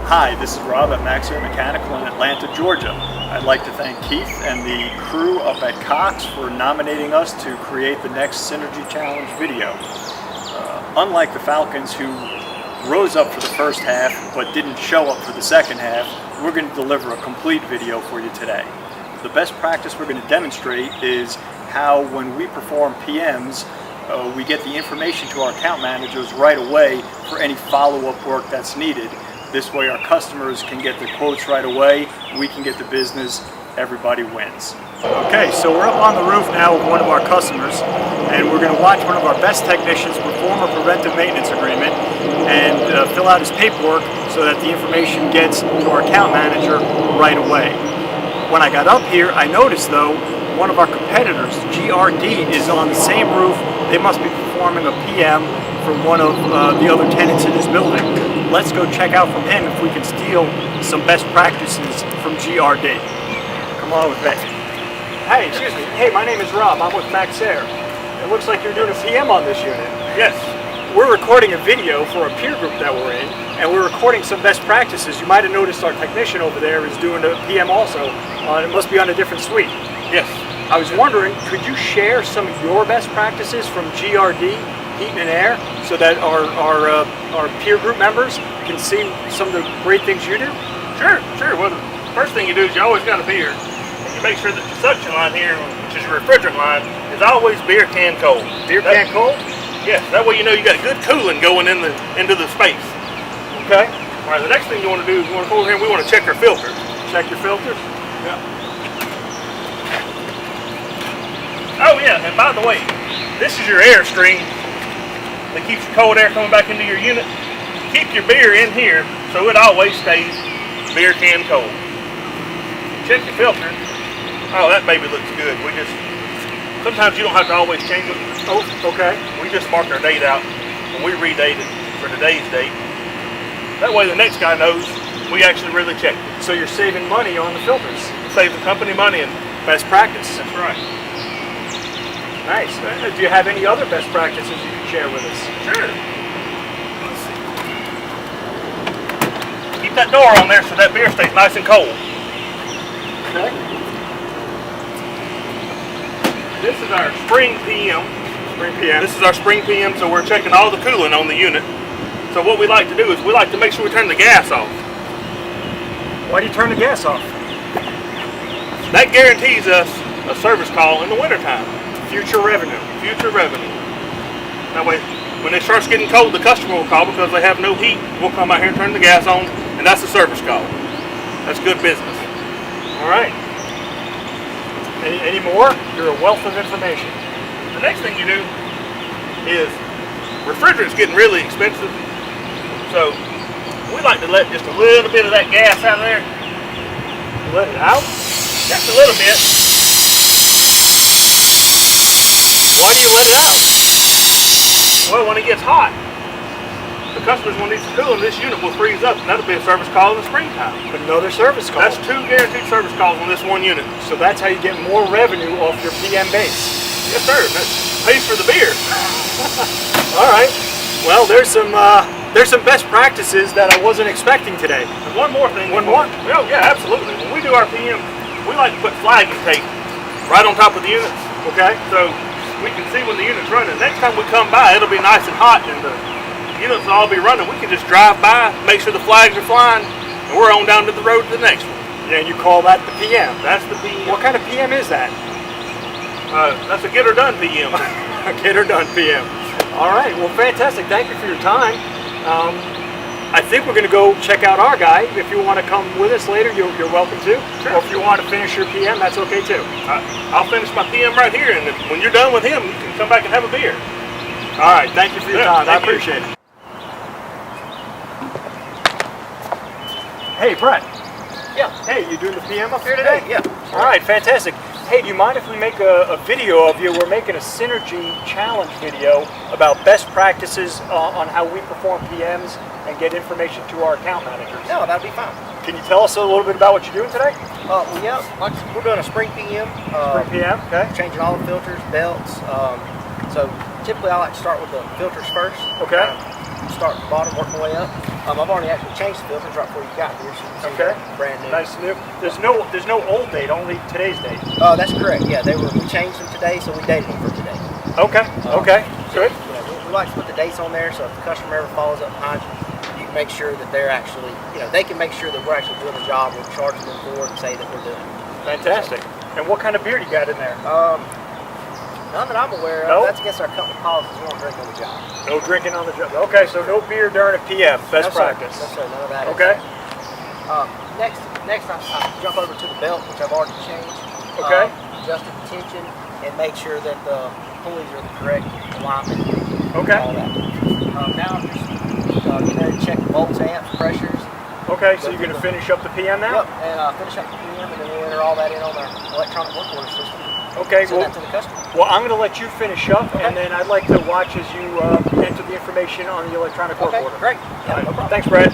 Hi, this is Rob at Max Air Mechanical in Atlanta, Georgia. I'd like to thank Keith and the crew up at Cox for nominating us to create the next Synergy Challenge video. Unlike the Falcons, who rose up for the first half but didn't show up for the second half, we're going to deliver a complete video for you today. The best practice we're going to demonstrate is how, when we perform PMs, we get the information to our account managers right away for any follow-up work that's needed. This way our customers can get their quotes right away, we can get the business, everybody wins. Okay, so we're up on the roof now with one of our customers, and we're going to watch one of our best technicians perform a preventive maintenance agreement and fill out his paperwork so that the information gets to our account manager right away. When I got up here, I noticed though, one of our competitors, GRD, is on the same roof. They must be performing a PM for one of the other tenants in this building. Let's go check out from him if we can steal some best practices from GRD. Come on with me. Hey, excuse me. Hey, my name is Rob. I'm with Max Air. It looks like you're doing a PM on this unit. Yes. We're recording a video for a peer group that we're in, and we're recording some best practices. You might have noticed our technician over there is doing a PM also. It must be on a different suite. Yes. I was wondering, could you share some of your best practices from GRD, Heating and Air, so that our peer group members can see some of the great things you do? Sure. Well, the first thing you do is you always got a beer, and you make sure that your suction line here, which is your refrigerant line, is always beer can cold. Beer can cold? Yes. That way you know you got good cooling going into the space. Okay. All right. The next thing you want to do is you want to go over here and we want to check our filters. Check your filters? Yeah. Oh yeah, and by the way, this is your air stream that keeps your cold air coming back into your unit. Keep your beer in here so it always stays beer can cold. Check your filter. Oh, that baby looks good. Sometimes you don't have to always change it. Oh, okay. We just mark our date out and we redate it for today's date. That way the next guy knows we actually really checked it. So you're saving money on the filters. It saves the company money and best practice. That's right. Nice. Do you have any other best practices you can share with us? Sure. Let's see. Keep that door on there so that beer stays nice and cold. Okay. This is our spring PM. Spring PM. This is our spring PM, so we're checking all the cooling on the unit. So what we like to do is we like to make sure we turn the gas off. Why do you turn the gas off? That guarantees us a service call in the wintertime. Future revenue. Future revenue. That way, when it starts getting cold, the customer will call because they have no heat. We'll come out here and turn the gas on, and that's a service call. That's good business. All right. Any more? You're a wealth of information. The next thing you do is refrigerant's getting really expensive, so we like to let just a little bit of that gas out of there. Let it out? Just a little bit. Why do you let it out? Well, when it gets hot, the customers will need some cooling. This unit will freeze up, and that'll be a service call in the springtime. Another service call. That's 2 guaranteed service calls on this one unit. So that's how you get more revenue off your PM base. Yes, sir. That pays for the beer. All right. Well, there's some best practices that I wasn't expecting today. And one more thing. One more? Oh, yeah, absolutely. When we do our PM, we like to put flagging tape right on top of the units. Okay. So we can see when the unit's running. Next time we come by, it'll be nice and hot, and the units will all be running. We can just drive by, make sure the flags are flying, and we're on down to the road to the next one. Yeah, and you call that the PM. That's the PM. What kind of PM is that? That's a get her done PM. A get her done PM. All right. Well, fantastic. Thank you for your time. I think we're going to go check out our guy. If you want to come with us later, you're welcome to. Sure. Or if you want to finish your PM, that's okay too. I'll finish my PM right here, and when you're done with him, you can come back and have a beer. All right. Thank you for your time. I appreciate it. Hey, Brett. Yeah. Hey, you doing the PM up here today? Hey, yeah. All right, fantastic. Hey, do you mind if we make a video of you? We're making a Synergy Challenge video about best practices on how we perform PMs and get information to our account managers. No, that'd be fine. Can you tell us a little bit about what you're doing today? Well, yeah, we're doing a spring PM. Spring PM, okay. Changing all the filters, belts. So typically I like to start with the filters first. Okay. Start at the bottom, work my way up. I've already actually changed the filters right before you got here, so you can see Okay. they're brand new. Nice new. There's no old date, only today's date. That's correct. Yeah, we changed them today, so we dated them for today. Okay. Okay. Good. Yeah, we like to put the dates on there, so if the customer ever follows up behind you, you can make sure that they're actually, they can make sure that we're actually doing the job we're charging them for and say that we're doing it. Fantastic. And what kind of beer do you got in there? None that I'm aware of. No? That's against our company policies. We don't drink on the job. No drinking on the job. Okay, so no beer during a PM. Best No, sir. practice. No, sir. None of that. Okay. Next I jump over to the belt, which I've already changed. Okay. Adjusted the tension and make sure that the pulleys are the correct alignment. Okay. All that. Now I'm just getting ready to check the volts, amps, pressures. Okay, so you're going to finish up the PM now? Yep. And finish up the PM, and then we'll enter all that in on our electronic work order system. Okay. Send that to the customer. Well, I'm going to let you finish up, Okay. and then I'd like to watch as you enter the information on the electronic work Okay. order. Great. All Yeah, right. no problem. Thanks, Brad.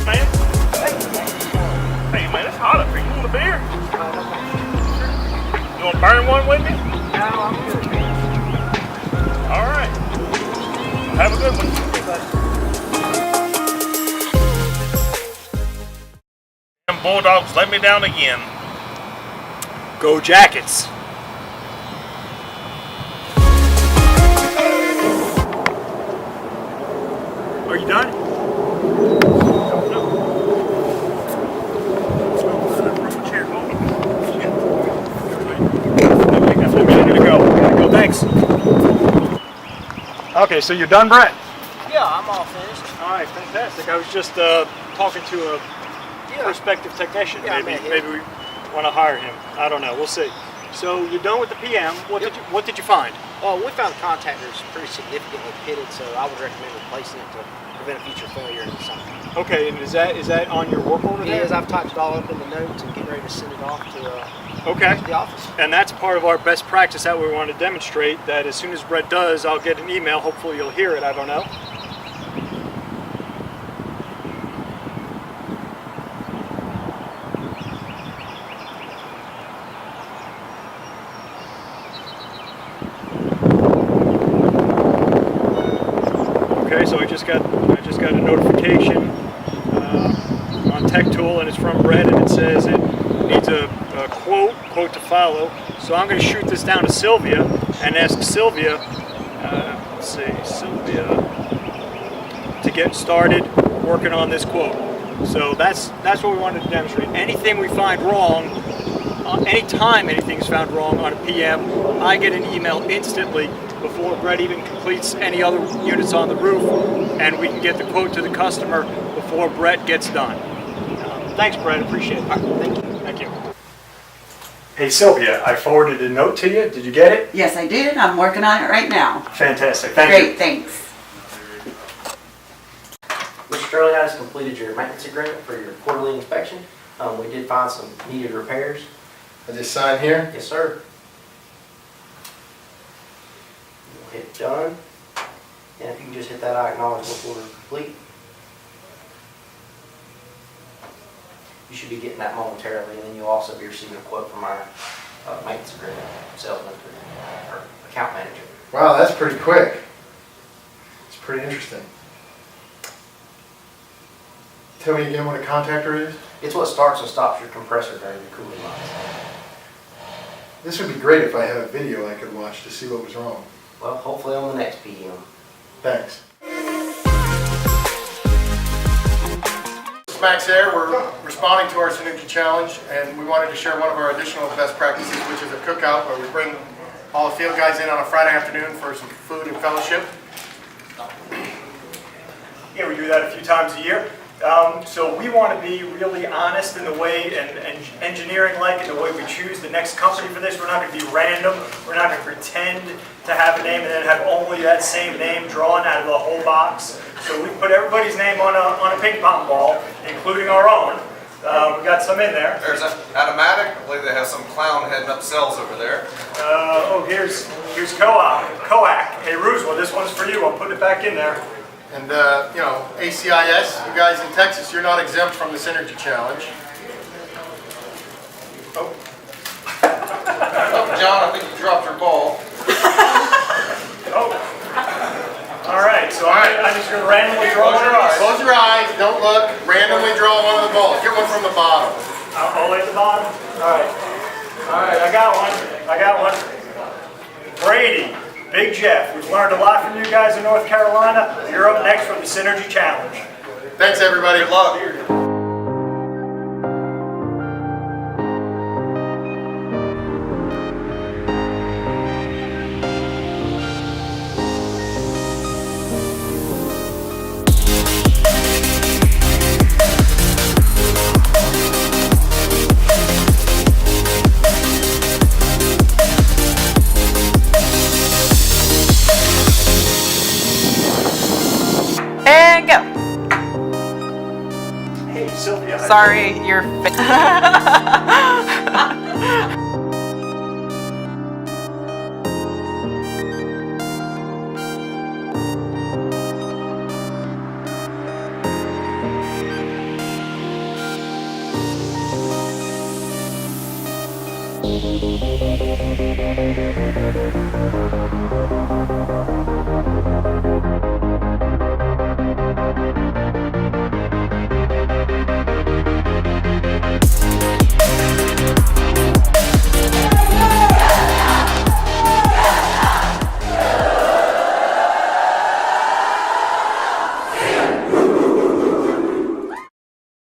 Man. Hey, man, it's hot up here. You want a beer? You want to burn one with me? No, I'm good. All right. Have a good one. Them Bulldogs let me down again. Go Jackets. Are you done? Go. Thanks. Okay, so you're done, Brett? Yeah, I'm all finished. All right, fantastic. I was just talking to a prospective technician. Yeah, I maybe met him. we want to hire him. I don't know. We'll see. So you're done with the PM. What did you find? Well, we found the contactors pretty significantly pitted, so I would recommend replacing it to prevent a future failure in the summer. Okay, and is that on your work order? It there? is. I've typed it all up in the notes and getting ready to send it off to Okay. the office. And that's part of our best practice that we want to demonstrate, that as soon as Brett does, I'll get an email. Hopefully you'll hear it. I don't know. Okay, so I just got a notification on TechTool, and it's from Brett, and it says it needs a quote to follow. So I'm going to shoot this down to Sylvia and ask Sylvia, to get started working on this quote. So that's what we wanted to demonstrate. Anything we find wrong, anytime anything's found wrong on a PM, I get an email instantly before Brett even completes any other units on the roof, and we can get the quote to the customer before Brett gets done. Thanks, Brett. Appreciate it. Thank you. Thank you. Hey, Sylvia, I forwarded a note to you. Did you get it? Yes, I did. I'm working on it right now. Fantastic. Thank you. Great, thanks. Mr. Shirley has completed your maintenance agreement for your quarterly inspection. We did find some needed repairs. I just sign here. Yes, sir. We'll hit done. And if you can just hit that I acknowledge work order complete. You should be getting that momentarily, and then you'll also be receiving a quote from our maintenance agreement, salesman, or account manager. Wow, that's pretty quick. It's pretty interesting. Tell me again what a contactor is? It's what starts and stops your compressor during your cooling months. This would be great if I had a video I could watch to see what was wrong. Well, hopefully on the next PM. Thanks. Max Air, we're responding to our Synergy Challenge, and we wanted to share one of our additional best practices, which is a cookout where we bring all the field guys in on a Friday afternoon for some food and fellowship. Yeah, we do that a few times a year. So we want to be really honest in the way, and engineering-like in the way we choose the next company for this. We're not going to be random. We're not going to pretend to have a name and then have only that same name drawn out of the whole box. So we put everybody's name on a ping pong ball, including our own. We've got some in there. There's an Automatic. I believe they have some clown heading up cells over there. Here's Coac. Hey, Roosevelt, this one's for you. I'll put it back in there. And, you know, ACIS, you guys in Texas, you're not exempt from the Synergy Challenge. Oh, John, I think you dropped your ball. Oh. All right, so I'm just going to randomly draw Close your one. eyes. Close your eyes, don't look, randomly draw one of the balls. Get one from the bottom. All the way at the bottom? All right. All right, I got one. Brady, Big Jeff, we've learned a lot from you guys in North Carolina. You're up next for the Synergy Challenge. Thanks, everybody. Good luck. And go. Hey, Sylvia. Sorry, you're. Thank you.